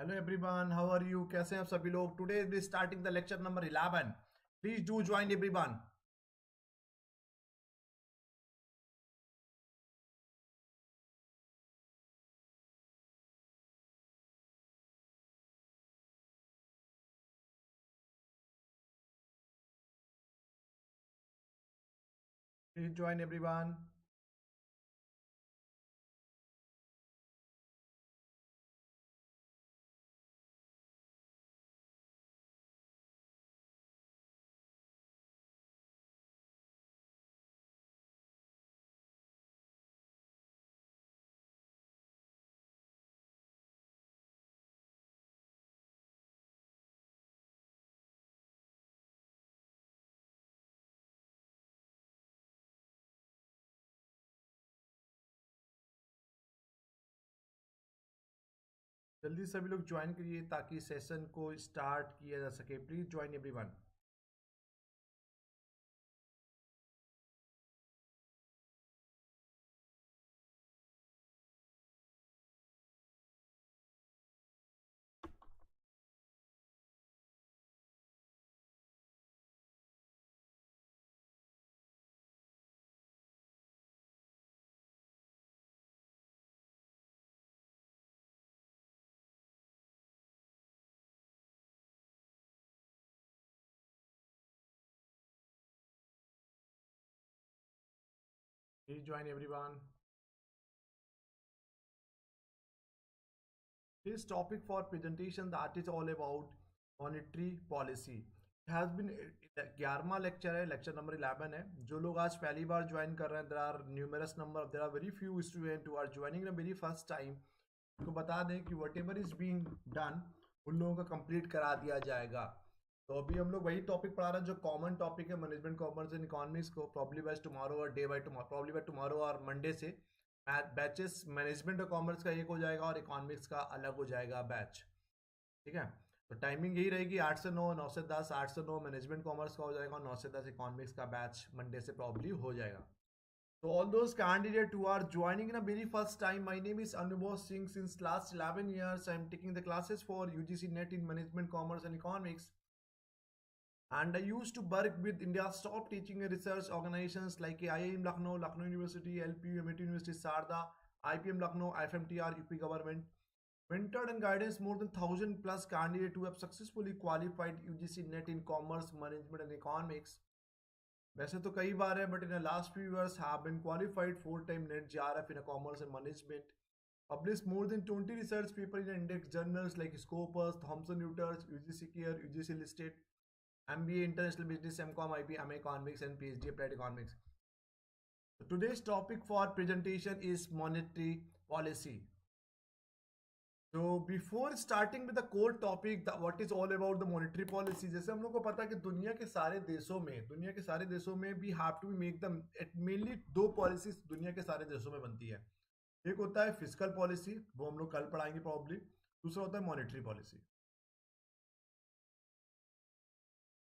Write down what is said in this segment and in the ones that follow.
Hello everyone, how are you? कैसे हैं आप सभी लोग? Today we starting the lecture number 11. Please do join everyone. Please join everyone. जल्दी सभी लोग ज्वाइन करिए ताकि सेशन को स्टार्ट किया जा सके. Please join everyone. Please join everyone. This topic for presentation that is all about monetary policy. It has been 11वां लेक्चर है, लेक्चर नंबर 11 है. जो लोग आज पहली बार ज्वाइन कर रहे हैं, there are numerous number, there are very few students who are joining the very first time. तो बता दें कि whatever is being done उन लोगों का कंप्लीट करा दिया जाएगा. तो अभी हम लोग वही टॉपिक पढ़ा रहे हैं जो कॉमन टॉपिक है मैनेजमेंट कॉमर्स एंड इकोनॉमिक्स को. प्रॉब्ली बाय टुमारो और day by tomorrow, probably by tomorrow और मंडे से बैचेस मैनेजमेंट और कॉमर्स का एक हो जाएगा और इकोनॉमिक्स का अलग हो जाएगा बैच. ठीक है. तो टाइमिंग यही रहेगी 8 से 9, 9 से 10. 8 से 9 मैनेजमेंट कॉमर्स का हो जाएगा और 9 से 10 इकोनॉमिक्स का बैच मंडे से प्रॉब्ली हो जाएगा. So all those candidates who are joining in a very first time, my name is Anubhav Singh. Since last 11 years, I am taking the classes for UGC NET in Management, Commerce and Economics. And I used to work with India's top teaching and research organizations like IIM Lucknow, Lucknow University, LPU, MIT University, Sarda, IPM Lucknow, FMTR, UP Government. Mentored and guidance more than 1,000 plus candidates who have successfully qualified UGC NET in Commerce, Management and Economics. वैसे तो कई बार है, but in the last few years have been qualified 4-time NET JRF in a Commerce and Management. Published more than 20 research papers in index journals like Scopus, Thomson Reuters, UGC Care, UGC Listed, MBA International Business, MCOM, IP, MA Economics and PhD Applied Economics. So today's topic for presentation is monetary policy. So before starting with the core topic, what is all about the monetary policy, जैसे हम लोग को पता है कि दुनिया के सारे देशों में भी have to make the mainly दो पॉलिसीज दुनिया के सारे देशों में बनती है. एक होता है फिजिकल पॉलिसी, वो हम लोग कल पढ़ाएंगे प्रॉब्ली. दूसरा होता है monetary policy.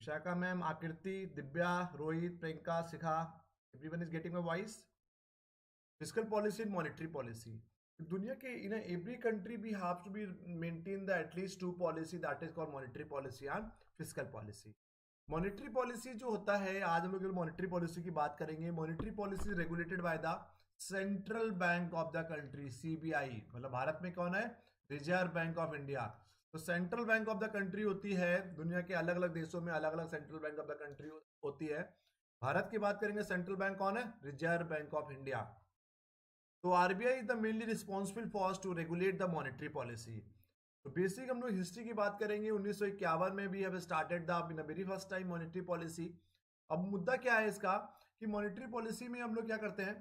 Vishakha ma'am, Akriti, Divya, Rohit, Priyanka, Shikha, everyone is getting my voice. Physical policy and monetary policy. दुनिया के in every country we have to be maintain the at least two policy, that is called monetary policy and physical policy. Monetary policy जो होता है, आज हम लोग monetary policy की बात करेंगे. Monetary policy regulated by the central bank of the country, CBI. मतलब भारत में कौन है? Reserve bank of India. तो central bank of the country होती है. दुनिया के अलग अलग देशों में अलग अलग central bank of the country होती है. भारत की बात करेंगे, सेंट्रल बैंक कौन है? Reserve bank of India. तो RBI is the mainly responsible for to regulate the monetary policy. तो बेसिक हम लोग हिस्ट्री की बात करेंगे. 1951 में भी have started the in very first time monetary policy. अब मुद्दा क्या है इसका कि मॉनेटरी पॉलिसी में हम लोग क्या करते हैं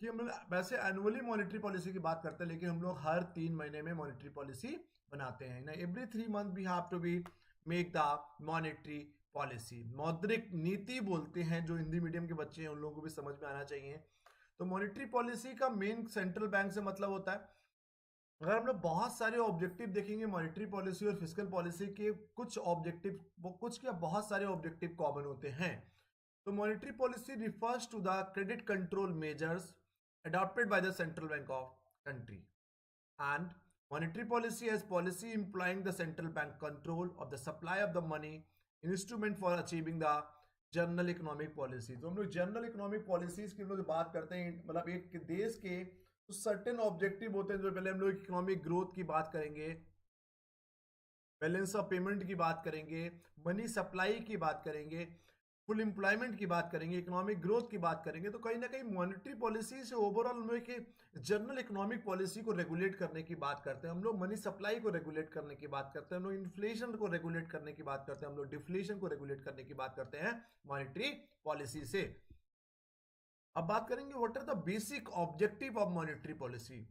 कि हम लोग वैसे एनुअली मॉनेटरी पॉलिसी की बात करते हैं, लेकिन हम लोग हर 3 महीने में मॉनेटरी पॉलिसी बनाते हैं ना. Every 3 month we have to be make the monetary policy. मौद्रिक नीति बोलते हैं, जो हिंदी मीडियम के बच्चे हैं उन लोगों को भी समझ में आना चाहिए. तो मॉनेटरी पॉलिसी का मेन सेंट्रल बैंक से मतलब होता है. अगर हम लोग बहुत सारे ऑब्जेक्टिव देखेंगे मॉनेटरी पॉलिसी और फिजिकल पॉलिसी के, कुछ ऑब्जेक्टिव, कुछ क्या बहुत सारे ऑब्जेक्टिव कॉमन होते हैं. तो monetary policy refers to the credit control measures adopted by the central bank of country, and Monetary policy as policy implying the central bank control of the supply of the money instrument for achieving the general economic policy. तो हम लोग general economic policies की हम लोग बात करते हैं, मतलब एक देश के तो सर्टेन ऑब्जेक्टिव होते हैं। जो पहले हम लोग इकोनॉमिक ग्रोथ की बात करेंगे, बैलेंस ऑफ पेमेंट की बात करेंगे, मनी सप्लाई की बात करेंगे, फुल एम्प्लॉयमेंट की बात करेंगे, इकोनॉमिक ग्रोथ की बात करेंगे। तो कहीं ना कहीं मॉनेटरी पॉलिसी से ओवरऑल हम लोग जनरल इकोनॉमिक पॉलिसी को रेगुलेट करने की बात करते हैं, हम लोग मनी सप्लाई को रेगुलेट करने की बात करते हैं, हम लोग इन्फ्लेशन को रेगुलेट करने की बात करते हैं, हम लोग डिफ्लेशन को रेगुलेट करने की बात करते हैं मॉनेटरी पॉलिसी से। अब बात करेंगे what are the basic objective of monetary policy.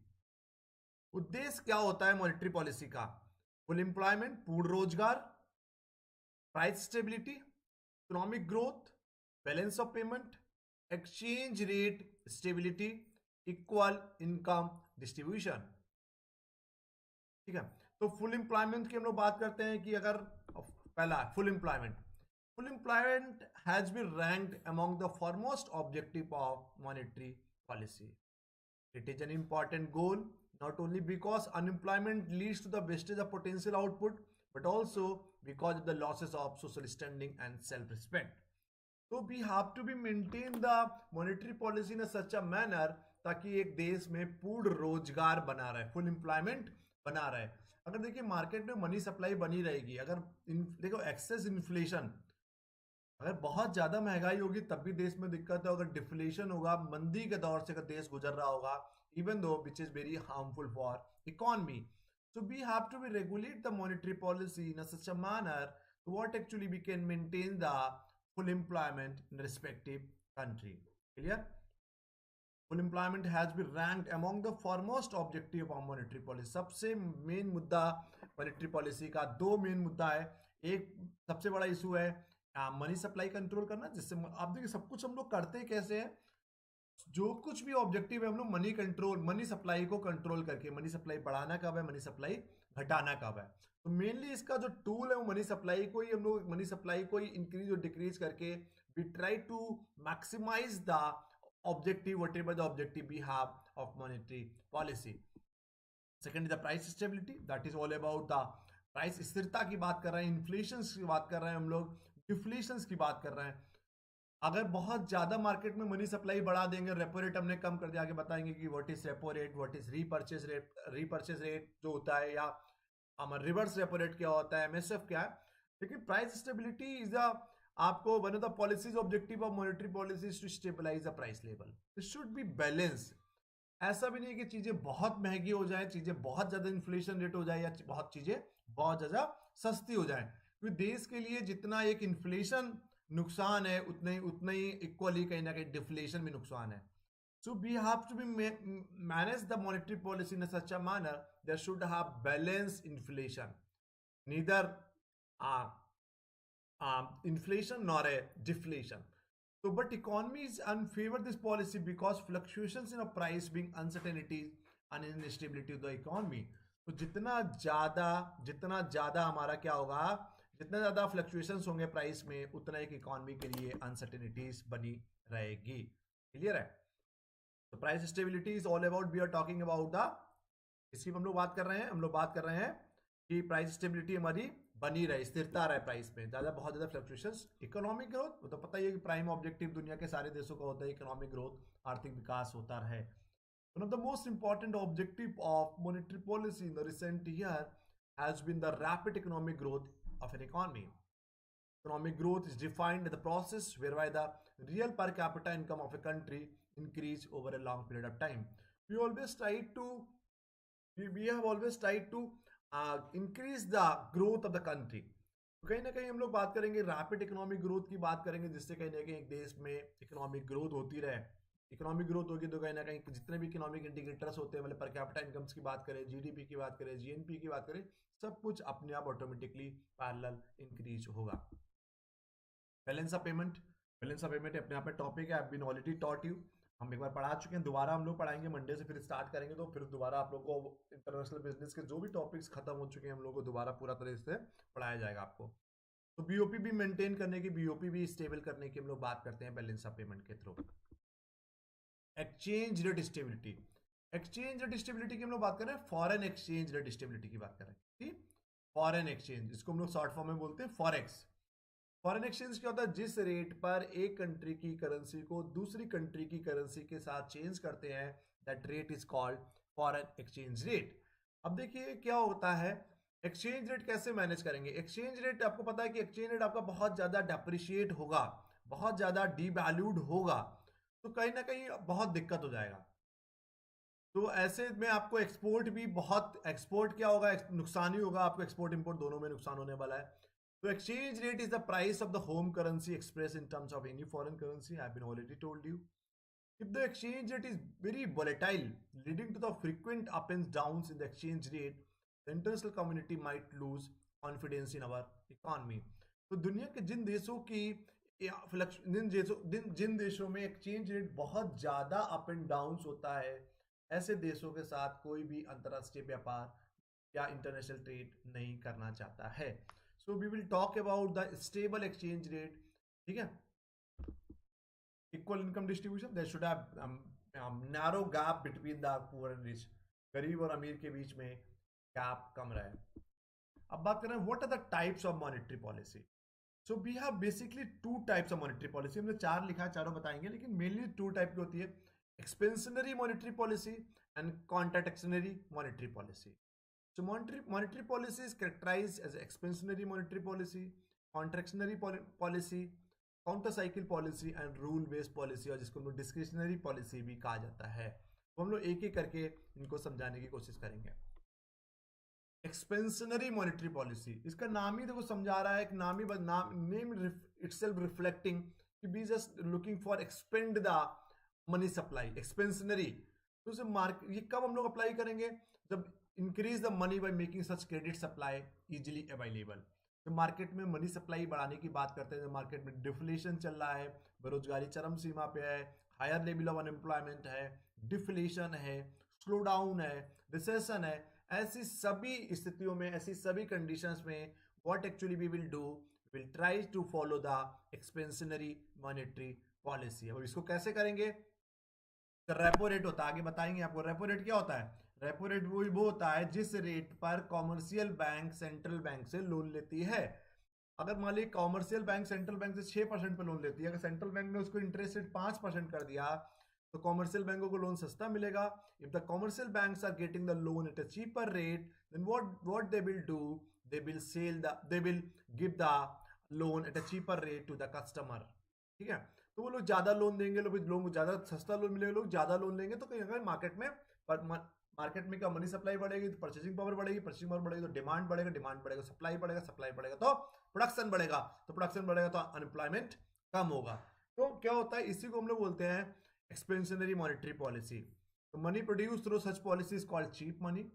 उद्देश्य क्या होता है मॉनेटरी पॉलिसी का? फुल एम्प्लॉयमेंट, पूर्ण रोजगार, price stability, economic growth, balance of payment, exchange rate stability, equal income distribution. ठीक है, तो फुल एम्प्लॉयमेंट की हम लोग बात करते हैं कि अगर पहला full employment has been ranked among the foremost objective of monetary policy. It is an important goal not only because unemployment leads to the wastage of potential output but also because of the losses of social standing and self-respect. So we have to be maintain the monetary policy in a such a manner ताकि एक देश में पूर्ण रोजगार बना रहे, full employment बना रहे। अगर देखिए मार्केट में मनी सप्लाई बनी रहेगी, अगर देखो एक्सेस इन्फ्लेशन, अगर बहुत ज्यादा महंगाई होगी तब भी देश में दिक्कत है, अगर डिफ्लेशन होगा, मंदी के दौर से अगर देश गुजर रहा होगा, even though which is very harmful for economy. So we have to regulate the monetary policy in a such a manner to what actually we can maintain the full employment in respective country. Clear? Full employment has been ranked among the foremost objective of monetary policy. सबसे main मुद्दा monetary policy का, दो main मुद्दा है। एक सबसे बड़ा issue है मनी सप्लाई कंट्रोल करना, जिससे आप देखिए सब कुछ हम लोग करते कैसे हैं, जो कुछ भी ऑब्जेक्टिव है हम लोग मनी कंट्रोल, मनी सप्लाई को कंट्रोल करके, मनी सप्लाई बढ़ाना कब है, मनी सप्लाई घटाना कब है। तो मेनली इसका जो टूल है वो मनी सप्लाई को ही हम लोग, मनी सप्लाई को ही इंक्रीज और डिक्रीज करके we try to maximise the objective whatever the objective we have of monetary policy. Second is the price stability, that is all about the price स्थिरता की बात कर रहे हैं, इन्फ्लेशन की बात कर रहे हैं हम लोग, डिफ्लेशन की बात कर रहे हैं। अगर बहुत ज्यादा मार्केट में मनी सप्लाई बढ़ा देंगे, रेपो रेट हमने कम कर दिया, आगे बताएंगे कि what is repo rate, what is repurchase rate जो होता है, या हमारा रिवर्स रेपो रेट क्या होता है, एमएसएफ क्या है। लेकिन प्राइस स्टेबिलिटी इज द आपको one of the policies objective of monetary policies to stabilise the price level. It should be balance. ऐसा भी नहीं कि चीजें बहुत महंगी हो जाए, चीजें बहुत ज्यादा इन्फ्लेशन रेट हो जाए, या बहुत चीजें बहुत ज्यादा सस्ती हो जाए। क्योंकि देश के लिए जितना एक इन्फ्लेशन नुकसान है उतना ही इक्वली कहीं ना कहीं डिफ्लेशन भी नुकसान है। So we have to be manage the monetary policy in such a manner that should have balance inflation, neither inflation nor a deflation. So but economies unfavor this policy because fluctuations in a price being uncertainties and instability of the economy. तो जितना ज्यादा हमारा क्या होगा, जितना ज्यादा fluctuations होंगे price में, उतना एक इकोनॉमी के लिए अनसर्टेनिटीज बनी रहेगी। क्लियर है? तो price stability is all about, we are talking about the, इसकी हम लोग बात कर रहे हैं कि प्राइस स्टेबिलिटी हमारी बनी रहे, स्थिरता रहे प्राइस में, बहुत ज्यादा फ्लक्चुएशंस। इकोनॉमिक ग्रोथ, वो तो पता ही है कि प्राइम ऑब्जेक्टिव दुनिया के सारे देशों का होता है, इकोनॉमिक ग्रोथ, आर्थिक विकास होता रहे। One of the most important objective of monetary policy in the recent year has been the rapid economic growth of an economy. Economic growth is defined as the process whereby the real per capita income of a country increase over a long period of time. We have always tried to increase the growth of the country. तो कहीं ना कहीं हम लोग बात करेंगे rapid economic growth की बात करेंगे, जिससे कहीं ना कहीं एक देश में इकोनॉमिक ग्रोथ होती रहे। इकोनॉमिक ग्रोथ होगी तो कहीं ना कहीं जितने भी इकोनॉमिक इंडिकेटर्स होते हैं, मतलब पर कैपिटा इनकम्स की बात करें, जीडीपी की बात करें, जीएनपी की बात करें, सब कुछ अपने आप ऑटोमेटिकली पैरेलल इंक्रीज होगा। बैलेंस ऑफ पेमेंट अपने आप में टॉपिक है, I have been already taught you, हम एक बार पढ़ा चुके हैं, दोबारा हम लोग पढ़ाएंगे, मंडे से फिर स्टार्ट करेंगे, तो फिर दोबारा आप लोग को इंटरनेशनल बिजनेस के जो भी टॉपिक्स खत्म हो चुके हैं हम लोग को दोबारा पूरा तरह से पढ़ाया जाएगा आपको। तो बीओपी भी मेंटेन करने की, बीओपी भी स्टेबल करने की हम लोग बात करते हैं बैलेंस ऑफ पेमेंट के through. Exchange rate stability, exchange rate stability की हम लोग बात कर रहे हैं, फॉरेन एक्सचेंज रेट स्टेबिलिटी की बात कर रहे हैं, ठीक। फॉरेन एक्सचेंज, इसको हम लोग शॉर्ट फॉर्म में बोलते हैं फॉरेक्स। फॉरेन एक्सचेंज क्या होता है? जिस रेट पर एक कंट्री की करेंसी को दूसरी कंट्री की करेंसी के साथ चेंज करते हैं, that rate is called foreign exchange rate. अब देखिए क्या होता है, एक्सचेंज रेट कैसे मैनेज करेंगे? एक्सचेंज रेट आपको पता है कि एक्सचेंज रेट आपका बहुत ज्यादा डेप्रिशिएट होगा, बहुत ज्यादा डीवैल्यूड होगा, तो कहीं ना कहीं बहुत दिक्कत हो जाएगा। तो ऐसे में आपको एक्सपोर्ट भी बहुत, एक्सपोर्ट क्या होगा, नुकसान ही होगा आपको, एक्सपोर्ट इंपोर्ट दोनों में नुकसान होने वाला है। तो exchange rate is the price of the home currency express in terms of any foreign currency. I have been already told you, if the exchange rate is very volatile, leading to the frequent up and downs in the exchange rate, the international community might lose confidence in our economy. तो दुनिया के जिन देशों की जिन देशों में exchange rate बहुत ज्यादा up and down होता है, ऐसे देशों के साथ कोई भी अंतरराष्ट्रीय व्यापार या इंटरनेशनल ट्रेड नहीं करना चाहता है। So we will talk about the stable exchange rate, ठीक है। Equal income distribution, there should have narrow gap between the poor and rich, गरीब और अमीर के बीच में गैप कम रहे। अब बात करें what are the types of monetary policy. So we have basically two types of monetary policy, हमने चार लिखा है, चारों बताएंगे, लेकिन मेनली टू टाइप की होती है, expansionary monetary policy and contractionary monetary policy. So monetary policy is characterized as expansionary monetary policy, contractionary policy, counter cycle policy and rule based policy, और जिसको हम लोग डिस्क्रिशनरी पॉलिसी भी कहा जाता है। तो हम लोग एक एक करके इनको समझाने की कोशिश करेंगे। एक्सपेंशनरी मॉनेटरी पॉलिसी, इसका नाम ही देखो समझा रहा है, एक नाम ही नेम इटसेल्फ रिफ्लेक्टिंग कि be just looking for expand the money supply, expansionary. तो उसे ये कब हम लोग अप्लाई करेंगे? जब increase the money by making such credit supply easily available. तो मार्केट में मनी सप्लाई बढ़ाने की बात करते हैं, मार्केट में डिफ्लेशन चल रहा है, बेरोजगारी चरम सीमा पे है, हायर लेवल ऑफ अनएम्प्लॉयमेंट है, डिफ्लेशन है, स्लो डाउन है, रिसेशन है, ऐसी सभी स्थितियों में, ऐसी सभी कंडीशंस में what actually we will do, will try to follow the expansionary monetary policy. अब इसको कैसे करेंगे? तो रेपो रेट होता है, आगे बताएंगे आपको। रेपो रेट क्या होता है? रेपो रेट वो होता है जिस रेट पर कॉमर्शियल बैंक सेंट्रल बैंक से लोन लेती है। अगर मान ली कॉमर्शियल बैंक सेंट्रल बैंक से 6% पे लोन लेती है, अगर सेंट्रल बैंक ने उसको इंटरेस्ट रेट 5% कर दिया, तो कॉमर्शियल बैंकों को लोन सस्ता मिलेगा। If the commercial banks are getting the loan at a cheaper rate, then what they will do, they will give the loan at a cheaper rate to the customer, ठीक है। तो वो लोग ज्यादा लोन देंगे, लोग ज्यादा सस्ता लोन मिलेगा, लोग ज्यादा लोन लेंगे, तो कहीं ना कहीं मार्केट में क्या, मनी सप्लाई बढ़ेगी तो परचेसिंग पावर बढ़ेगी, परचेसिंग पावर बढ़ेगी तो डिमांड बढ़ेगा, डिमांड बढ़ेगा सप्लाई बढ़ेगा, सप्लाई बढ़ेगा तो प्रोडक्शन बढ़ेगा, तो प्रोडक्शन बढ़ेगा तो अनएम्प्लॉयमेंट कम होगा। तो क्या होता है, इसी को हम लोग बोलते हैं एक्सपेंशनरी मॉनेटरी पॉलिसी। तो money produce through such policy is called cheap money.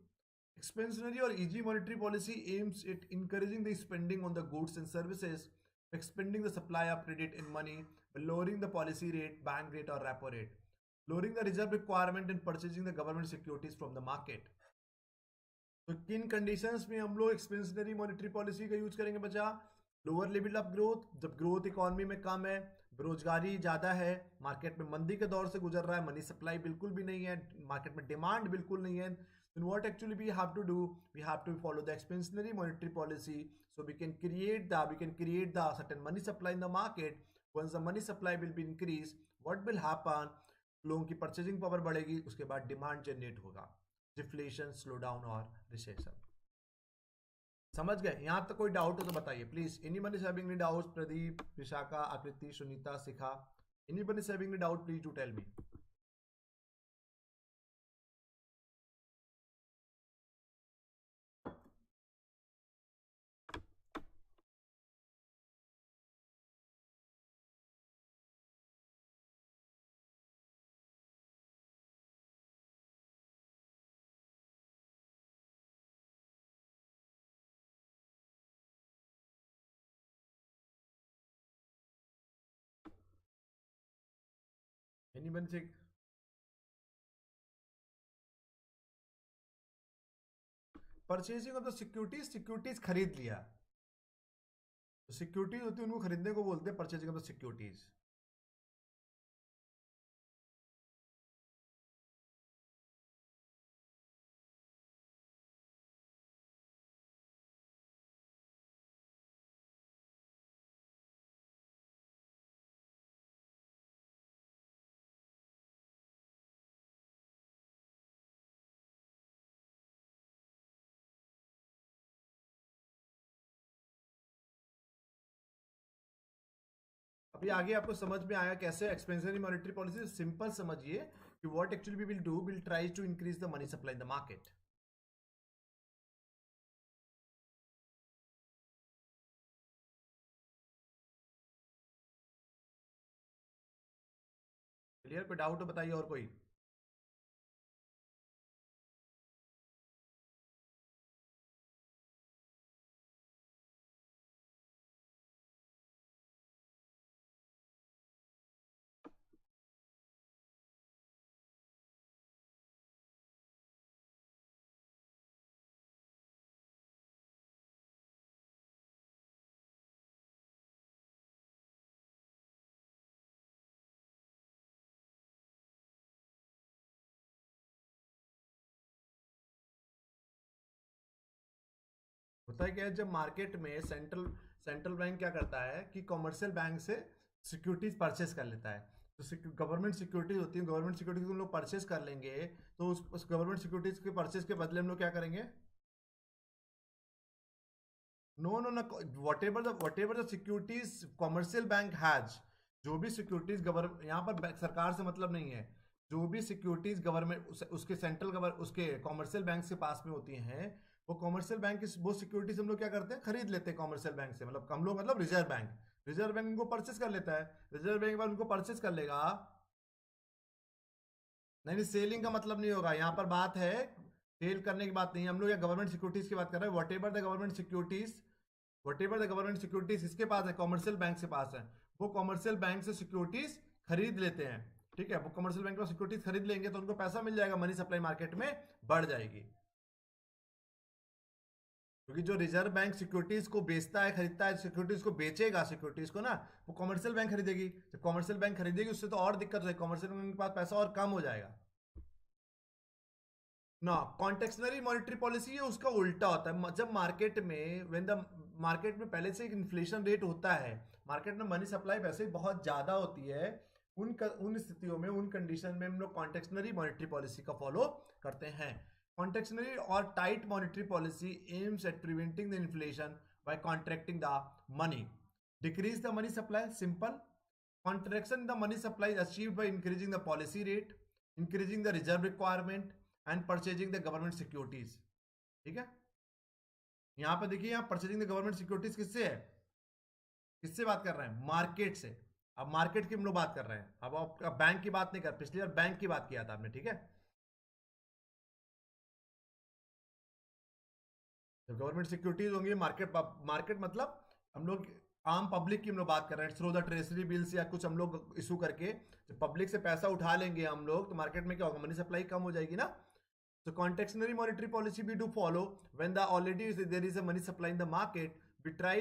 Expansionary or easy monetary policy aims at encouraging the spending on the goods and services, expanding the supply of credit in money, lowering the policy rate, bank rate or repo rate, lowering the reserve requirement and purchasing the government securities from the market. तो किन conditions में हम लोग expansionary monetary policy का use करेंगे बच्चा? Lower level of growth, जब growth economy में कम है, बेरोजगारी ज्यादा है, मार्केट में मंदी के दौर से गुजर रहा है, मनी सप्लाई बिल्कुल भी नहीं है, मार्केट में डिमांड बिल्कुल नहीं है, then what actually we have to do, we have to follow the expansionary monetary policy, so we can create the certain money supply in the market. Once the money supply will be increased, what will happen, लोगों की purchasing power बढ़ेगी, उसके बाद demand generate होगा, deflation, slow down और recession. समझ गए? यहां तक कोई डाउट हो तो बताइए please. Anybody is having any doubt? Pradeep, Vishakha, Akriti, Sunita, Shikha, anybody is having any doubt, please do tell me. Anybody से purchasing of the securities, securities खरीद लिया, तो सिक्योरिटीज होती है उनको खरीदने को बोलते हैं परचेजिंग ऑफ द सिक्योरिटीज। अभी आगे आपको समझ में आया कैसे एक्सपेंशनरी मॉनेटरी पॉलिसी। सिंपल समझिए कि what actually we will do, will try to increase the money supply in the market. Clear? कोई डाउट हो बताइए और कोई। होता है क्या है, जब मार्केट में सेंट्रल बैंक क्या करता है कि कॉमर्शियल बैंक से सिक्योरिटीज परचेस कर लेता है। तो गवर्नमेंट सिक्योरिटीज होती है, गवर्नमेंट सिक्योरिटीज को हम लोग परचेस कर लेंगे, तो उस गवर्नमेंट सिक्योरिटीज के परचेस के बदले हम लोग क्या करेंगे? नो नो ना, what ever the securities commercial bank has, जो भी सिक्योरिटीज गवर्नमेंट, यहाँ पर सरकार से मतलब नहीं है, जो भी सिक्योरिटीज गवर्नमेंट उसके उसके कॉमर्शियल बैंक के पास में होती हैं, वो कॉमर्शियल बैंक की वो सिक्योरिटीज हम लोग क्या करते हैं, खरीद लेते हैं कॉमर्शियल बैंक से। मतलब हम लोग मतलब रिजर्व बैंक उनको परचेस कर लेता है। रिजर्व बैंक उनको परचेस कर लेगा। नहीं नहीं, सेलिंग का मतलब नहीं होगा यहाँ पर, बात है सेल करने की बात नहीं है, हम लोग गवर्नमेंट सिक्योरिटीज की बात कर रहे हैं। What ever the government securities इसके पास है, कॉमर्शियल बैंक के पास है, वो कॉमर्शियल बैंक से सिक्योरिटीज खरीद लेते हैं। ठीक है, वो कॉमर्शियल बैंक में सिक्योरिटीज खरीद लेंगे तो उनको पैसा मिल जाएगा, मनी सप्लाई मार्केट में बढ़ जाएगी। क्योंकि जो रिजर्व बैंक सिक्योरिटीज को बेचता है, खरीदता है, सिक्योरिटीज को बेचेगा, सिक्योरिटीज को ना वो कॉमर्शियल बैंक खरीदेगी। जब कॉमर्शियल बैंक खरीदेगी उससे तो और दिक्कत हो जाएगी, कॉमर्शियल बैंक के पास पैसा और कम हो जाएगा ना। कॉन्टेक्शनरी मॉनेटरी पॉलिसी है उसका उल्टा होता है। जब मार्केट में व्हेन द मार्केट में पहले से एक इन्फ्लेशन रेट होता है, मार्केट में मनी सप्लाई वैसे ही बहुत ज्यादा होती है, उन स्थितियों में, उन कंडीशन में हम लोग कॉन्टेक्शनरी मॉनेटरी पॉलिसी का फॉलो करते हैं। कॉन्टेक्शनरी और tight monetary policy aims at preventing the inflation by contracting the money, decrease the money supply. Simple, contraction in the money supply is achieved by increasing the policy rate, increasing the reserve requirement and purchasing the government securities। ठीक है, यहां पर देखिए, यहां purchasing the government securities किससे है, किससे बात कर रहे हैं? मार्केट से। अब मार्केट की हम लोग बात कर रहे हैं, अब आपका बैंक की बात नहीं कर, पिछली बार बैंक की बात किया था आपने। ठीक है, तो गवर्नमेंट सिक्योरिटीज होंगी मार्केट, मार्केट मतलब हम लोग आम पब्लिक की हम लोग बात कर रहे हैं, थ्रू द ट्रेजरी बिल्स या कुछ हम लोग इशू करके जब पब्लिक से पैसा उठा लेंगे हम लोग, तो मार्केट में क्या होगा, मनी सप्लाई कम हो जाएगी ना। So contextually monetary policy we do follow when the already there is a money supply in the market. We try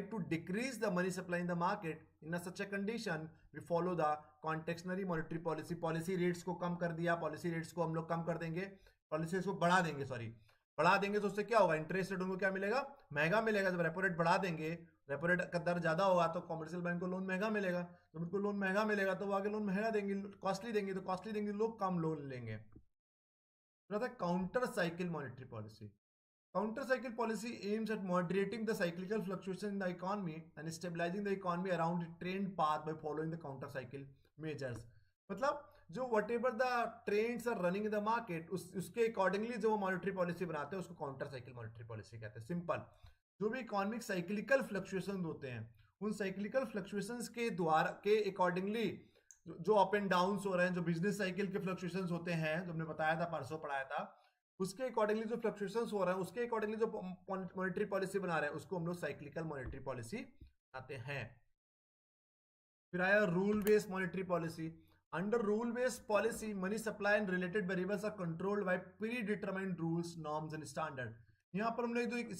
to decrease the money supply in the market. In such a condition, we follow the contextually monetary policy. Policy rates को कम कर दिया, policy rates को हम लोग कम कर देंगे, policy rates को बढ़ा देंगे, सॉरी बढ़ा देंगे, तो उससे क्या होगा, इंटरेस्ट रेट उनको क्या मिलेगा, महंगा मिलेगा। जब रेपो रेट बढ़ा देंगे, रेपो रेट का दर ज्यादा होगा तो कॉमर्शियल बैंक को लोन महंगा मिलेगा, जब उनको लोन महंगा मिलेगा तो वो आगे लोन महंगा देंगे, कॉस्टली देंगे, तो कॉस्टली देंगे लोग कम लोन लेंगे। Counter cycle monetary policy. Counter cycle policy aims at moderating the cyclical fluctuation in the economy and stabilizing the economy around a trend path by following the counter cycle measures। मतलब जो whatever the trends are running in the market उसके accordingly जो monetary policy बनाते हैं उसको counter cycle monetary policy कहते हैं। Simple, जो भी इकोनॉमिक साइक्लिकल फ्लक्चुएशन होते हैं, उन साइक्लिकल फ्लक्चुएशंस के द्वारा के अकॉर्डिंगली जो अप एंड डाउन हो रहे हैं, जो बिजनेस साइकिल के फ्लक्चुएशंस होते हैं, जो हमने बताया था, परसों पढ़ाया था, उसके अकॉर्डिंगली जो फ्लक्चुएशंस हो रहे हैं, उसके अकॉर्डिंगली जो मॉनेटरी पॉलिसी बना रहे हैं, उसको हम लोग साइक्लिकल मॉनेटरी पॉलिसी आते हैं। फिर आया rule based monetary policy. Under rule based policy money supply and related variables are controlled by predetermined rules, norms and standard. यहाँ पर हम लोग जो एक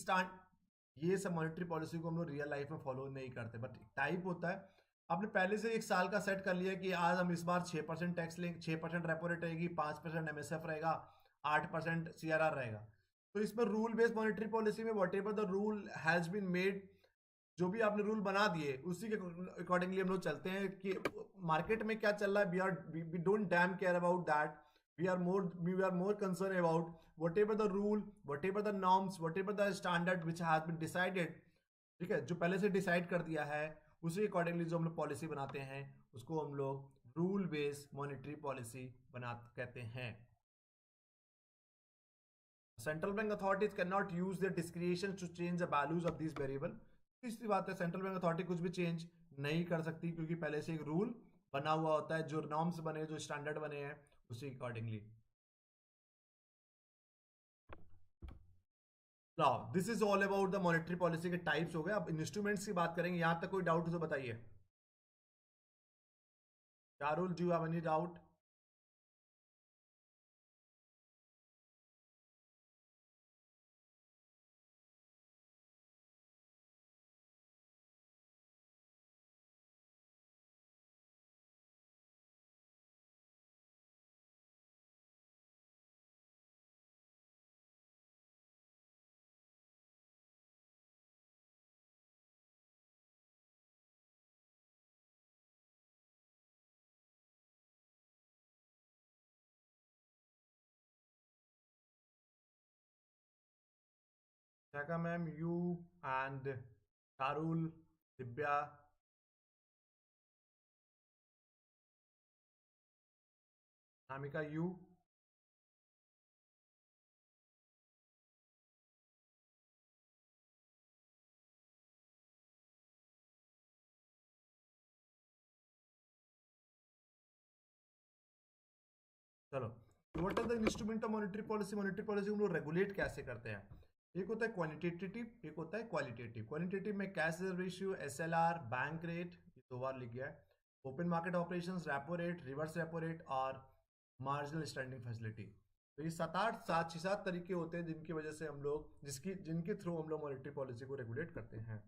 ये सब मॉनेटरी पॉलिसी को हम लोग रियल लाइफ में फॉलो नहीं करते, बट टाइप होता है। आपने पहले से एक साल का सेट कर लिया कि आज हम इस बार 6% टैक्स लेंगे, 6% रेपो रेट रहेगी, 5% MSF रहेगा, 8% CRR रहेगा। तो इसमें रूल बेस्ड मॉनेटरी पॉलिसी में whatever the rule has been made, जो भी आपने रूल बना दिए उसी के अकॉर्डिंगली हम लोग चलते हैं कि मार्केट में क्या चल रहा है। We don't damn care about that, we are more concern about whatever the rule, whatever the norms, whatever the standard which has been decided. ठीक है, जो पहले से डिसाइड कर दिया है उसी अकॉर्डिंगली जो हम लोग पॉलिसी बनाते हैं उसको हम लोग रूल बेस्ड मॉनेटरी पॉलिसी बना कहते हैं। Central bank authorities can not use their discretion to change the values of this variable. तीसरी बात है, सेंट्रल बैंक अथॉरिटी कुछ भी चेंज नहीं कर सकती क्योंकि पहले से एक रूल बना हुआ होता है, जो नॉर्म्स बने, जो स्टैंडर्ड बने हैं उसी accordingly. Now this is all about the monetary policy के टाइप्स हो गए। अब इंस्ट्रूमेंट्स की बात करेंगे। यहां तक कोई डाउट हो तो बताइए। Shahrul, do you have any doubt? Shaka ma'am, you and Karul, Divya, Namika, you. चलो, what are the instrument of monetary policy? Monetary policy हम लोग रेगुलेट कैसे करते हैं? एक होता है क्वांटिटेटिव, एक होता है क्वालिटेटिव। क्वांटिटेटिव में cash reserve ratio, SLR, bank rate, ये 2 बार लिख गया है, open market operations, repo rate, reverse repo rate और मार्जिनल स्टैंडिंग फैसिलिटी। तो ये 7 तरीके होते हैं जिनकी वजह से हम लोग जिनके थ्रू हम लोग मॉनेटरी पॉलिसी को रेगुलेट करते हैं।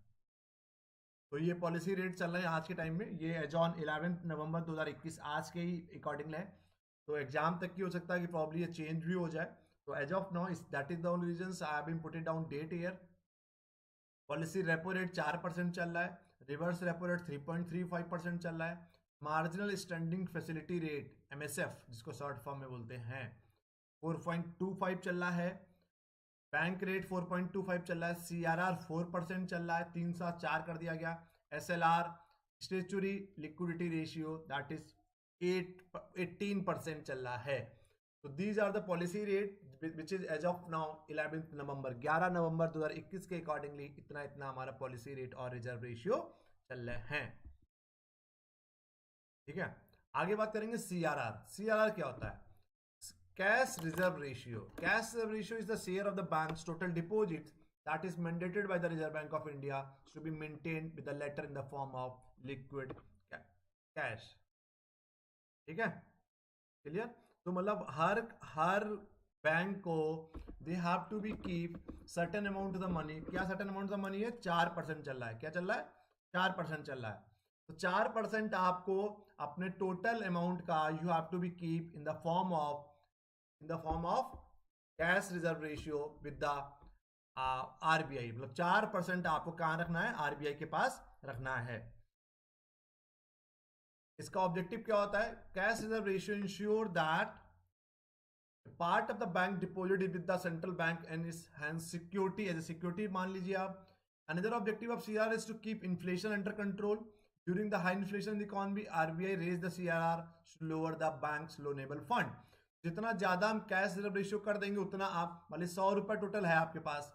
तो ये पॉलिसी रेट चल रहे हैं आज के टाइम में, ये एज ऑन 11 नवंबर 2021 आज के ही अकॉर्डिंग है। तो एग्जाम तक की हो सकता है कि प्रॉब्ली ये चेंज भी हो जाए। तो as of now that is the only reasons I have been put it down date year. Policy repo rate 4% चल रहा है, रिवर्स रेपो रेट 3.35% चल रहा है, marginal standing facility rate MSF जिसको शॉर्ट फॉर्म में बोलते हैं 4.25 चल रहा है, बैंक रेट 4.25 चल रहा है, CRR 4% चल रहा है, 3 साथ 4 कर दिया गया, SLR statutory liquidity ratio that is 18% चल रहा है। तो these are the policy rate which is as of now 11 नवंबर 2021 के अकॉर्डिंगली इतना इतना हमारा पॉलिसी रेट और रिजर्व रेशियो चल रहे हैं। ठीक है, आगे बात करेंगे CRR। CRR क्या होता है? Cash reserve ratio. Cash reserve ratio is the share of the bank's total deposits that is mandated by the Reserve Bank of India to be maintained with the latter in the form of liquid cash. ठीक है, clear? तो मतलब हर bank को they have to be keep certain amount of the money. क्या certain amount of the money है? 4% चल रहा है। क्या चल रहा है? 4% चल रहा है। तो 4% आपको अपने टोटल अमाउंट का you have to be keep in the form of cash reserve ratio with the RBI। मतलब 4% आपको कहां रखना है? RBI के पास रखना है। इसका ऑब्जेक्टिव क्या होता है? Cash reserve ratio ensure that part of the bank deposit with the central bank and is hence security as a security मान लीजिए आप। Another objective of CRR is to keep inflation under control during the high inflation in the economy. RBI raise the CRR to lower the banks loanable fund. जितना ज्यादा हम cash reserve ratio कर देंगे उतना आप मान लीजिए 100 रुपए टोटल है आपके पास,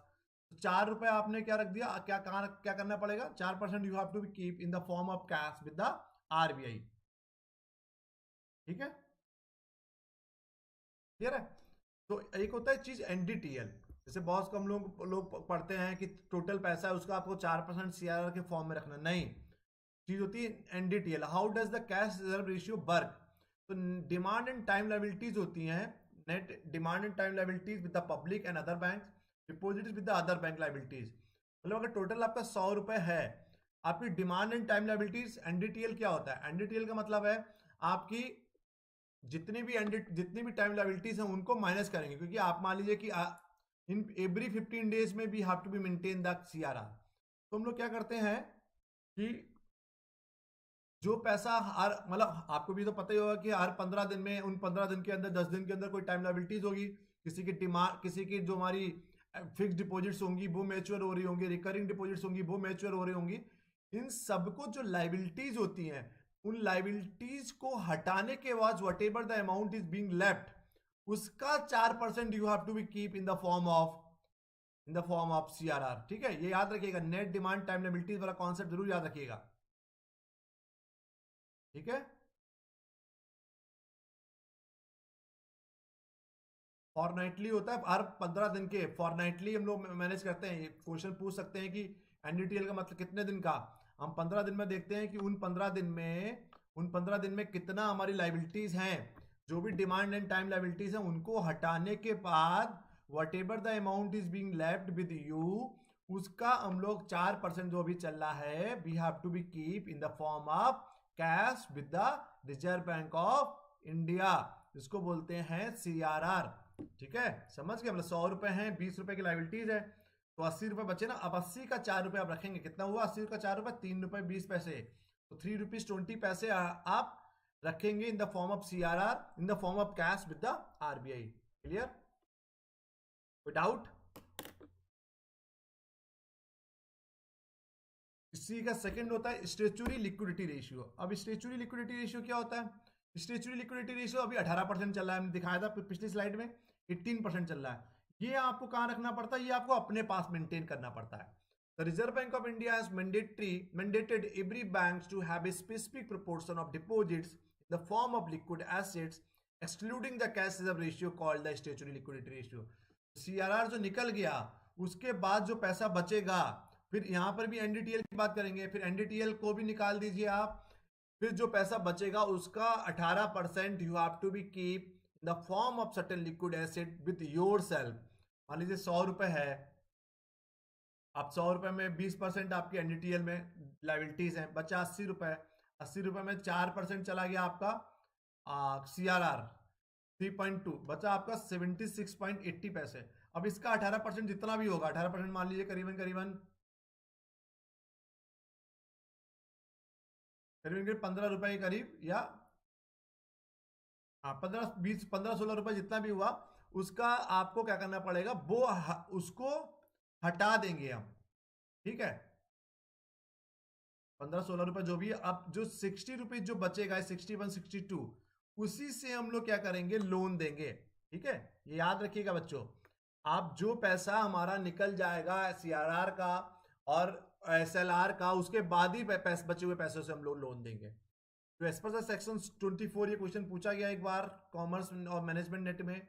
तो 4 रुपए आपने क्या रख दिया? क्या करना पड़ेगा? 4% you have to be keep in the form of cash with the RBI। ठीक है, क्लियर है? तो एक होता है चीज NDTL, जैसे बहुत कम लोग पढ़ते हैं कि टोटल पैसा है उसका आपको 4% CRR के फॉर्म में रखना। नहीं, चीज होती है NDTL, how does the cash reserve ratio work. तो डिमांड एंड टाइम लायबिलिटीज होती हैं, net demand and time liabilities with the public and other bank, deposits with the other bank liabilities. मतलब अगर टोटल आपका 100 रुपए है, आपकी demand and time liabilities NDTL क्या होता है? NDTL का मतलब है आपकी जितनी भी टाइम लायबिलिटीज हैं उनको माइनस करेंगे, क्योंकि आप मान लीजिए कि इन एवरी 15 डेज में भी have to be maintain the CRR। तो हम लोग क्या करते हैं कि जो पैसा हर मतलब आपको भी तो पता ही होगा कि हर 15 दिन में, उन 15 दिन के अंदर 10 दिन के अंदर कोई टाइम लायबिलिटीज होगी, किसी की डिमांड, किसी की जो हमारी फिक्स डिपॉजिट्स होंगी वो मैच्योर हो रही होंगी, रिकरिंग डिपॉजिट्स होंगी वो मैच्योर हो रही होंगी। इन सबको जो लाइबिलिटीज होती हैं, उन लाइबिलिटीज को हटाने के बाद whatever the amount is being left, उसका 4% you have to be keep in the form of CRR. ठीक है, ये याद रखिएगा, नेट डिमांड टाइम लाइबिलिटीज वाला कॉन्सेप्ट जरूर याद रखिएगा। ठीक है, फॉरनाइटली होता है, हर 15 दिन के फॉरनाइटली हम लोग मैनेज करते हैं। क्वेश्चन पूछ सकते हैं कि एनडीटीएल का मतलब कितने दिन का, हम 15 दिन में देखते हैं कि उन 15 दिन में कितना हमारी लाइबिलिटीज हैं, जो भी डिमांड एंड टाइम लाइबिलिटीज हैं उनको हटाने के बाद whatever the amount is being left with you, उसका हम लोग 4% जो भी चल रहा है we have to be keep in the form of cash with the Reserve bank of India, इसको बोलते हैं सीआरआर। ठीक है, समझ गए, मतलब 100 रुपए हैं, 20 रुपए की लाइबिलिटीज है, तो 80 रुपए बचे ना। अब 80 का 4 रुपए आप रखेंगे, कितना हुआ 80 का 4 रुपए, 3 रुपए 20 पैसे, तो 3 रुपीज 20 पैसे आप रखेंगे इन the form of CRR, in the form of cash with the RBI. Clear, कोई डाउट? इसी का सेकंड होता है स्टेचुरी लिक्विडिटी रेशियो। अब स्टेचुरी लिक्विडिटी रेशियो क्या होता है? स्टेचुरी लिक्विडिटी रेशियो अभी 18% चल रहा है, हमने दिखाया था पिछली स्लाइड में 18% चल रहा है। ये आपको कहां रखना पड़ता है? ये आपको अपने पास मेंटेन करना पड़ता है। The Reserve Bank of India has mandated every bank to have a specific proportion of deposits in the form of liquid assets, excluding the cash reserve ratio called the statutory liquidity ratio. CRR जो निकल गया, उसके बाद जो पैसा बचेगा, फिर यहाँ पर भी एनडीटीएल की बात करेंगे, फिर एनडीटीएल को भी निकाल दीजिए आप, फिर जो पैसा बचेगा उसका 18% you have to be keep in the form of certain liquid asset with yourself. मान लीजिए 100 रुपए है, अब 100 रुपए में 20% आपकी एनडीटीएल में लाइबिलिटीज हैं, बचा 80 रुपए, 80 रुपए में 4% चला गया आपका सीआरआर 3.2, बचा आपका 76.80 पैसे। अब इसका 18% जितना भी होगा, 18% मान लीजिए करीबन करीबन 15 रुपए के करीब, या हाँ 15-16 रुपए जितना भी हुआ, उसका आपको क्या करना पड़ेगा, वो उसको हटा देंगे हम। ठीक है, 15-16 रुपए जो भी है, अब जो 60 रुपीज जो बचेगा 61-62, उसी से हम लोग क्या करेंगे, लोन देंगे। ठीक है, ये याद रखिएगा बच्चों, आप जो पैसा हमारा निकल जाएगा सीआरआर का और एसएलआर का, उसके बाद ही बचे हुए पैसों से हम लोग लोन देंगे। तो एज पर सेक्शन 24 ये क्वेश्चन पूछा गया एक बार कॉमर्स और मैनेजमेंट नेट में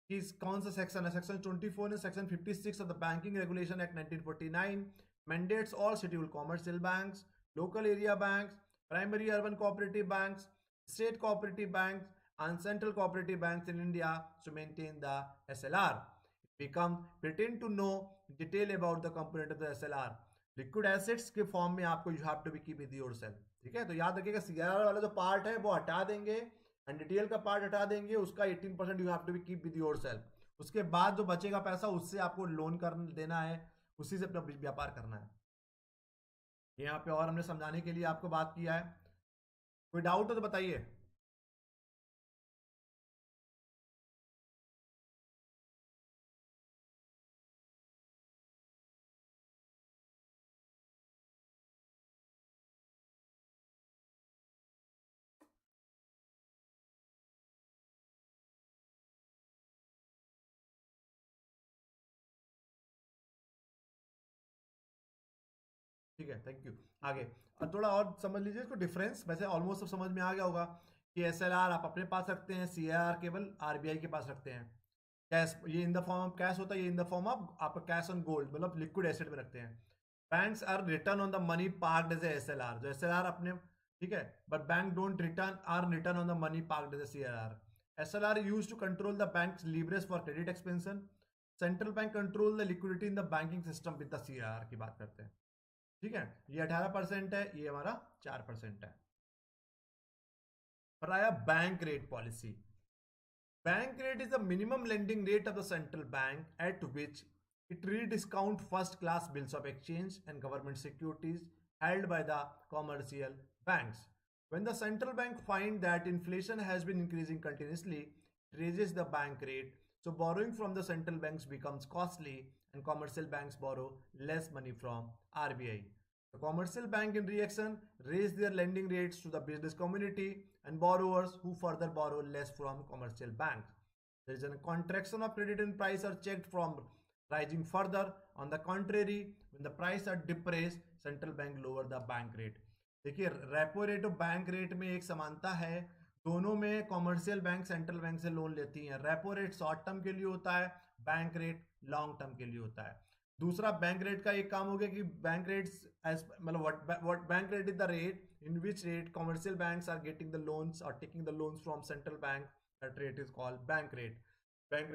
कि कौन सा सेक्शन है, सेक्शन 24 ने section 56 of the banking regulation act 1949 mandates all scheduled commercial banks, local area banks, primary urban cooperative banks, state cooperative banks, and central cooperative banks in India to maintain the SLR. Become pretend to know detail about the component of the SLR. Liquid assets के form में आपको you have to be keep with yourself. ठीक है, तो याद रखिएगा CRR वाला जो पार्ट है वो हटा देंगे, एनडीटीएल का पार्ट हटा देंगे, उसका 18% you have to be keep with yourself. उसके बाद जो बचेगा पैसा उससे आपको लोन कर देना है, उसी से अपना व्यापार करना है। यहाँ पे और हमने समझाने के लिए आपको बात किया है, कोई डाउट हो तो बताइए। ठीक है, थैंक यू। आगे और थोड़ा और समझ लीजिए इसको, डिफरेंस वैसे ऑलमोस्ट सब समझ में आ गया होगा कि एसएलआर आप अपने पास रखते हैं, सीआरआर केवल आरबीआई के पास रखते हैं। कैश ये in the form of cash होता है, ये इन द फॉर्म ऑफ आपका कैश ऑन गोल्ड, मतलब लिक्विड एसेट में रखते हैं। Banks are return on the money parked as SLR, जो एसएलआर अपने, ठीक है, but bank don't return on the money parked as CRR. SLR used to control the banks leverage for credit expansion. Central bank control the liquidity in the banking system with the CRR की बात करते हैं। ठीक है, ये 18% है, ये हमारा 4% है। पर आया bank rate policy. Bank rate is the minimum lending rate of the central bank at which it rediscount first class bills of exchange and government securities held by the commercial banks. When the central bank find that inflation has been increasing continuously, it raises the bank rate, so borrowing from the central banks becomes costly and commercial banks borrow less money from RBI. The commercial bank in reaction raise their lending rates to the business community and borrowers who further borrow less from commercial banks. There is a contraction of credit and price are checked from rising further. On the contrary, when the price are depressed, central bank lower the bank rate. देखिए repo rate और bank rate में एक समानता है, दोनों में commercial bank central bank से loan लेती हैं। रेपो रेट शॉर्ट टर्म के लिए होता है, बैंक रेट लॉन्ग टर्म के लिए होता है। दूसरा बैंक रेट का एक काम हो गया कि बैंक रेट्स एज मतलब what bank rate is the rate in which rate commercial banks are getting the loans or taking the loans from central bank, that rate is called bank rate. Bank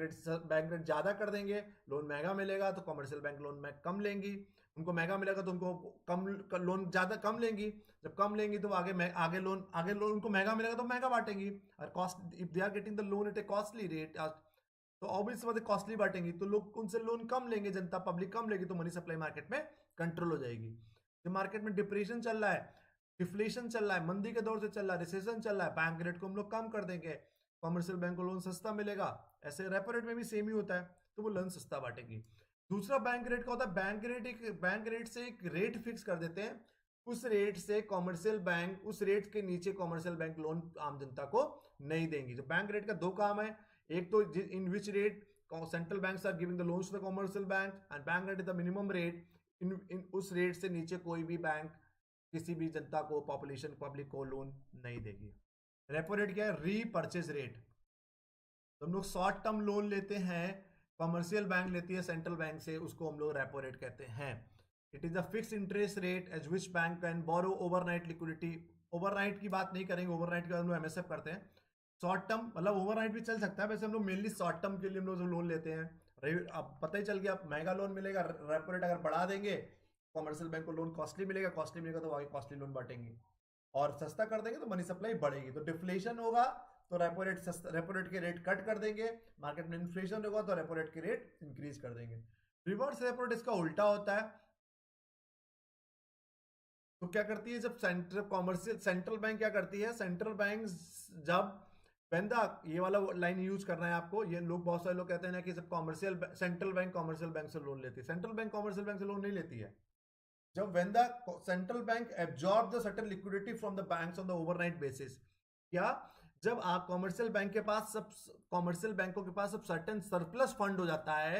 rate ज्यादा कर देंगे, loan महंगा मिलेगा तो commercial bank loan में कम लेंगी, उनको महंगा मिलेगा तो उनको कम लोन ज्यादा कम लेंगी, जब कम लेंगी तो आगे लोन उनको महंगा मिलेगा तो महंगा बांटेंगी। और cost if they are getting the loan at a costly rate तो ऑब्वियस बात है कॉस्टली बांटेंगी, तो लोग उनसे लोन कम लेंगे, जनता पब्लिक कम लेगी, तो मनी सप्लाई मार्केट में कंट्रोल हो जाएगी। जो मार्केट में डिप्रेशन चल रहा है, डिफ्लेशन चल रहा है, मंदी के दौर से चल रहा है, रिसेशन चल रहा है, बैंक रेट को हम लोग कम कर देंगे, कॉमर्शियल बैंक को लोन सस्ता मिलेगा। ऐसे रेपो रेट में भी सेम ही होता है, तो वो लोन सस्ता बांटेगी। दूसरा बैंक रेट का होता है, बैंक रेट से एक रेट फिक्स कर देते हैं, उस रेट से कॉमर्शियल बैंक, उस रेट के नीचे कॉमर्शियल बैंक लोन आम जनता को नहीं देंगी। जो बैंक रेट का दो काम है, एक तो in which rate central banks are giving the loans to the commercial bank, and bank rate is the minimum rate, in उस रेट से नीचे कोई भी बैंक किसी भी जनता को, पॉपुलेशन पब्लिक को लोन नहीं देगी। रेपो रेट क्या है? Repurchase rate. तो हम लोग शॉर्ट टर्म लोन लेते हैं, कॉमर्शियल बैंक लेती है सेंट्रल बैंक से, उसको हम लोग रेपो रेट कहते हैं। It is a fix interest rate as which bank can borrow overnight liquidity. Overnight की बात नहीं करेंगे, ओवरनाइट के बाद हम लोग एमएसएफ करते हैं। शॉर्ट टर्म मतलब ओवरनाइट भी चल सकता है, वैसे हम लोग मेनली शॉर्ट टर्म के लिए हम लोग लोन लेते हैं। अब पता ही चल गया, महंगा लोन मिलेगा, रेपो रेट अगर बढ़ा देंगे कॉमर्शियल बैंक को लोन कॉस्टली मिलेगा तो आगे कॉस्टली लोन बांटेंगे, और सस्ता कर देंगे तो मनी सप्लाई बढ़ेगी। तो डिफ्लेशन होगा तो रेपो रेट के रेट कट कर देंगे, मार्केट में इन्फ्लेशन होगा तो रेपो रेट के रेट इंक्रीज कर देंगे। रिवर्स रेपो रेट इसका उल्टा होता है। तो क्या करती है, जब सेंट्रल बैंक क्या करती है, सेंट्रल बैंक जब बंदा, ये वाला लाइन यूज करना है आपको, ये लोग बहुत सारे लोग कहते हैं ना कि जब सेंट्रल बैंक कॉमर्शियल बैंक से लोन लेती है, सेंट्रल बैंक कॉमर्शियल बैंक से लोन नहीं लेती है। जब when the central bank absorb the certain liquidity from the banks on the overnight basis, क्या जब आप कॉमर्शियल बैंकों के पास सब सर्टेन सरप्लस फंड हो जाता है,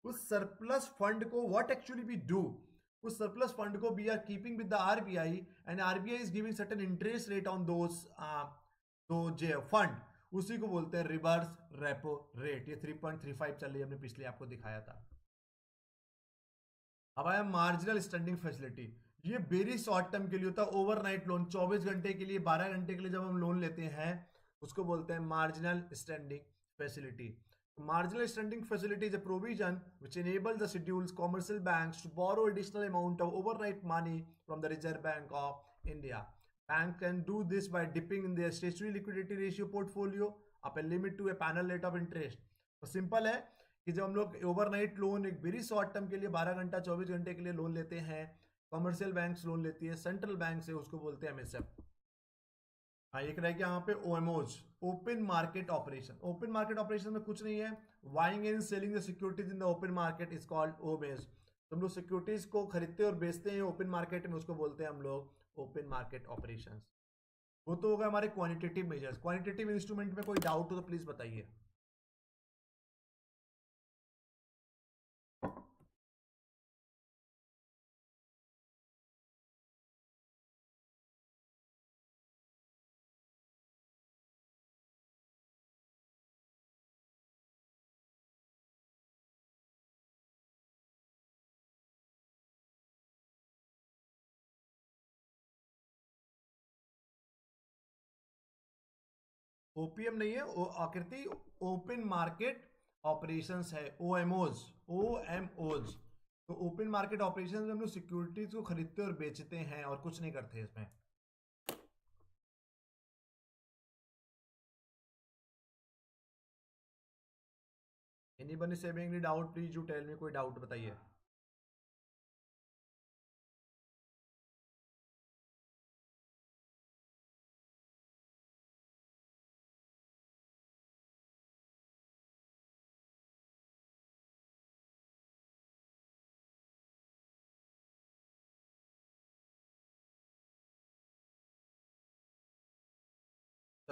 उस सरप्लस फंड को व्हाट एक्चुअली वी डू, उस सरप्लस फंड को we are keeping with the RBI, and RBI is giving certain interest rate on those fund, उसी को बोलते हैं रिवर्स रेपो रेट। ये 3.35 चल रही है, हमने पिछले आपको दिखाया था। अब आया मार्जिनल स्टैंडिंग फैसिलिटी। ये वेरी शॉर्ट टर्म के लिए होता है, ओवरनाइट लोन, 24 घंटे के लिए, 12 घंटे के लिए जब हम लोन लेते हैं उसको बोलते हैं marginal standing facility. Marginal standing facility is a provision which enables the schedules commercial banks to borrow additional amount of overnight money from the Reserve Bank of India. Bank can do this by dipping in their statutory liquidity ratio portfolio up a limit to a panel rate of interest. तो simple है कि जब हम लोग overnight loan एक very short term के लिए 12 घंटा 24 घंटे के लिए लोन लेते हैं, कॉमर्शियल बैंक लोन लेती है सेंट्रल बैंक से, उसको बोलते हैं एमएसएफ। हाँ, एक रह गया यहाँ पे OMOs, open market operation. Open market operation में कुछ नहीं है, buying and selling the securities in the open market is called OMOs. तो हम लोग सिक्योरिटीज को खरीदते और बेचते हैं ओपन मार्केट में, उसको बोलते हैं हम लोग ओपन मार्केट ऑपरेशन। वो तो होगा हमारे क्वानिटेटिव मेजर्स। क्वानिटेटिव इंस्ट्रूमेंट में कोई डाउट हो तो प्लीज बताइए। ओपीएम नहीं है, आकृति ओपन मार्केट ऑपरेशंस है, ओएमओज, ओएमओज। तो ओपन मार्केट ऑपरेशंस में हम लोग सिक्योरिटीज को खरीदते और बेचते हैं और कुछ नहीं करते इसमें। एनीबडी से having any doubt, please you tell me, कोई डाउट बताइए।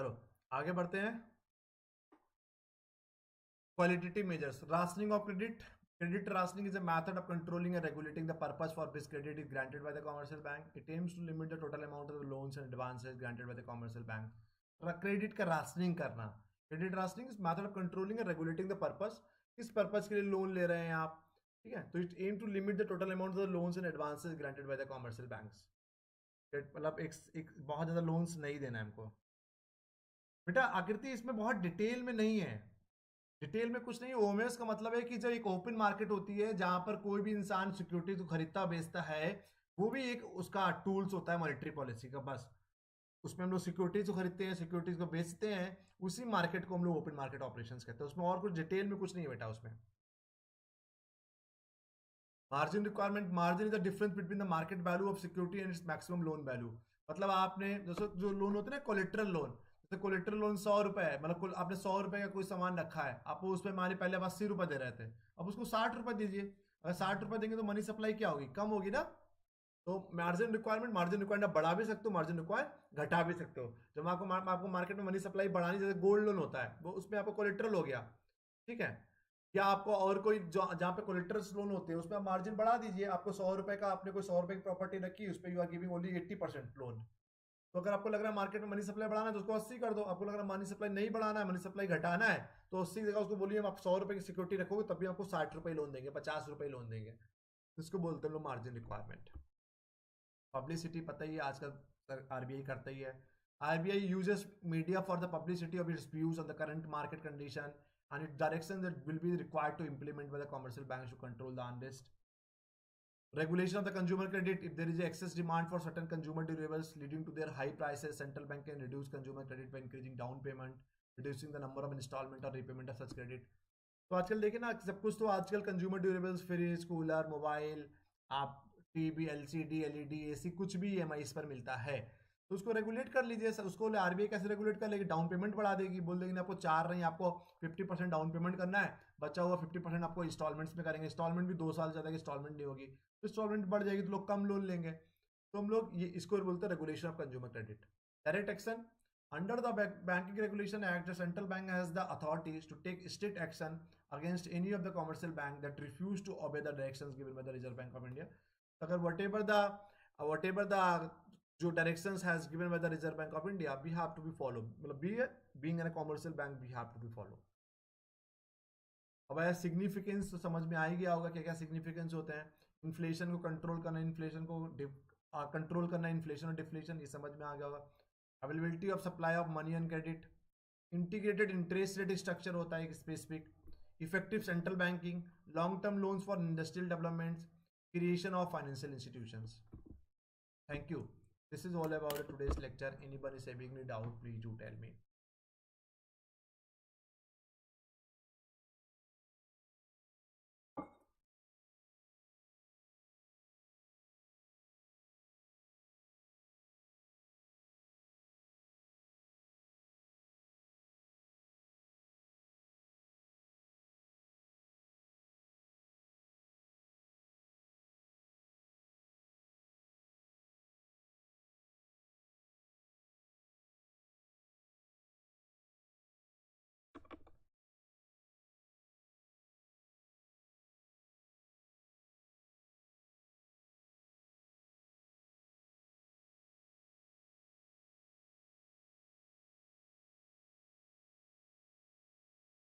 चलो आगे बढ़ते हैं। Qualitative measures. Rationing of credit. Credit rationing is a method of controlling and regulating the purpose for which credit is granted by the commercial bank. It aims to limit the total amount of the loans and advances granted by the commercial bank. Credit का rationing करना, credit rationing is method of controlling and regulating the purpose, किस purpose के लिए loan ले रहे हैं आप, ठीक है। तो it aim to limit the total amount of the loans and advances granted by the commercial banks. मतलब एक बहुत ज्यादा लोन्स नहीं देना है हमको। बेटा आकृति इसमें बहुत डिटेल में नहीं है, डिटेल में कुछ नहीं। ओमेस का मतलब है कि जब एक ओपन मार्केट होती है जहां पर कोई भी इंसान सिक्योरिटी को खरीदता बेचता है, वो भी एक उसका टूल्स होता है मॉनेटरी पॉलिसी का, बस उसमें हम लोग सिक्योरिटीज को खरीदते हैं, सिक्योरिटीज को बेचते हैं, उसी मार्केट को हम लोग ओपन मार्केट ऑपरेशंस कहते हैं। उसमें और कुछ डिटेल में कुछ नहीं है बेटा उसमें। Margin requirement, margin is the difference between the market value of security and its maximum loan value. मतलब आपने जैसे जो लोन होते हैं ना कोलेट्रल लोन, जैसे कोलेट्रल लोन 100 रुपए है, मतलब आपने 100 रुपए का कोई सामान रखा है, आप उस पर मान पहले आप 80 रुपए दे रहे थे, अब उसको 60 रुपए दीजिए। अगर 60 रुपए देंगे तो मनी सप्लाई क्या होगी, कम होगी ना। तो मार्जिन रिक्वायरमेंट आप बढ़ा भी सकते हो, मार्जिन रिक्वायर घटा भी सकते हो। जब आपको मार्केट में मनी सप्लाई बढ़ानी, जैसे गोल्ड लोन होता है, वो उसमें आपको कोलेट्रल हो गया, ठीक है। या आपको और कोई जहाँ पे कोलेट्रल्स लोन होते हैं उसमें आप मार्जिन बढ़ा दीजिए। आपको 100 रुपए का, आपने कोई 100 रुपए की प्रॉपर्टी रखी, उस पर you are giving only 80% loan. तो अगर आपको लग रहा है मार्केट में मनी सप्लाई बढ़ाना है तो उसको 80 कर दो। आपको लग रहा है मनी सप्लाई नहीं बढ़ाना है, मनी सप्लाई घटाना है, तो 80 की जगह उसको बोलिए आप 100 रुपए की सिक्योरिटी रखोगे तब भी आपको 60 रुपए लोन देंगे, 50 रुपए लोन देंगे। इसको बोलते हैं लोग मार्जिन रिक्वायरमेंट। पब्लिसिटी पता ही है आजकल आरबीआई करता ही है। RBI uses media for the publicity of its views on the current market condition and its direction that will be required to implement by the commercial banks to control the unrest. Regulation of the consumer credit. If there is excess demand for certain consumer durables leading to their high prices, central bank can reduce consumer credit by increasing down payment, reducing the number of installment or repayment of such credit. तो आजकल देखिए ना, सब कुछ तो आजकल consumer durables, fridge, cooler, mobile, आप TV, LCD, LED, AC, कुछ भी ईएमआई पर मिलता है। तो उसको रेगुलेट कर लीजिए। उसको आरबीआई कैसे रेगुलेट कर लेगी, डाउन पेमेंट बढ़ा देगी, बोल देगी ना आपको 4 नहीं, आपको 50% डाउन पेमेंट करना है, बचा हुआ 50% आपको इंस्टॉलमेंट्स में करेंगे। इंस्टॉलमेंट भी 2 साल से ज़्यादा इंस्टॉलमेंट नहीं होगी, तो इंस्टॉलमेंट बढ़ जाएगी तो लोग कम लोन लेंगे। तो हम लोग ये इसको बोलते हैं regulation of consumer credit. Direct action. Under the Banking Regulation Act, the central bank has the authorities to take strict action against any of the commercial bank that refuse to obey the directions given by the Reserve Bank of India. अगर whatever the जो directions has given by the Reserve Bank of India, we have to be follow, मतलब being in a commercial bank we have to be follow। अब आया significance, तो समझ में आ ही गया होगा क्या क्या सिग्निफिकेंस होते हैं। इन्फ्लेशन को कंट्रोल करना, इन्फ्लेशन को कंट्रोल करना, इन्फ्लेशन और डिफ्लेशन, ये समझ में आ गया होगा। Availability of supply of money and credit, integrated interest rate structure होता है एक specific, effective central banking, long term loans for industrial developments, creation of financial institutions. Thank you. This is all about today's lecture. Anybody is having any doubt please do tell me.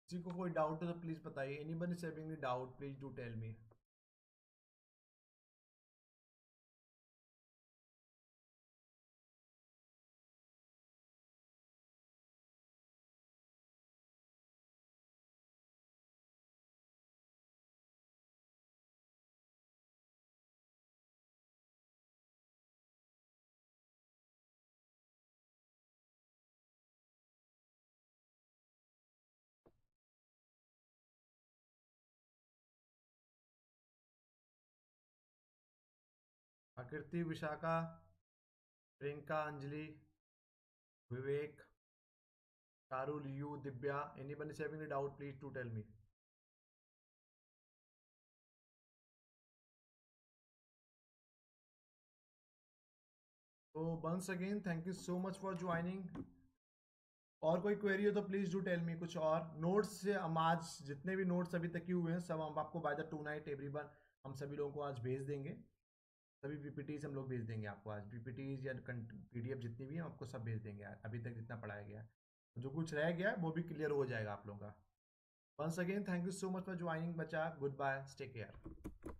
किसी को कोई doubt हो तो please बताइए। Anybody is having any doubt please do tell me. Akriti, Vishakha, Priyanka, Anjali, Vivek, Charul, you, Divya, anyone is having a doubt, please to tell me. So once again, thank you so much for joining. और कोई query हो तो please do tell मी। कुछ और notes से हम आज जितने भी नोट्स अभी तक के हुए हैं सब हम आपको by the two night everyone हम सभी लोगों को आज भेज देंगे। सभी पीपीटीज हम लोग भेज देंगे आपको आज, पीपीटीज या पीडीएफ जितनी भी हैं आपको सब भेज देंगे आज, अभी तक जितना पढ़ाया गया है। जो कुछ रह गया है वो भी क्लियर हो जाएगा आप लोगों का। Once again thank you so much for joining बच्चा, गुड बाय, टेक केयर।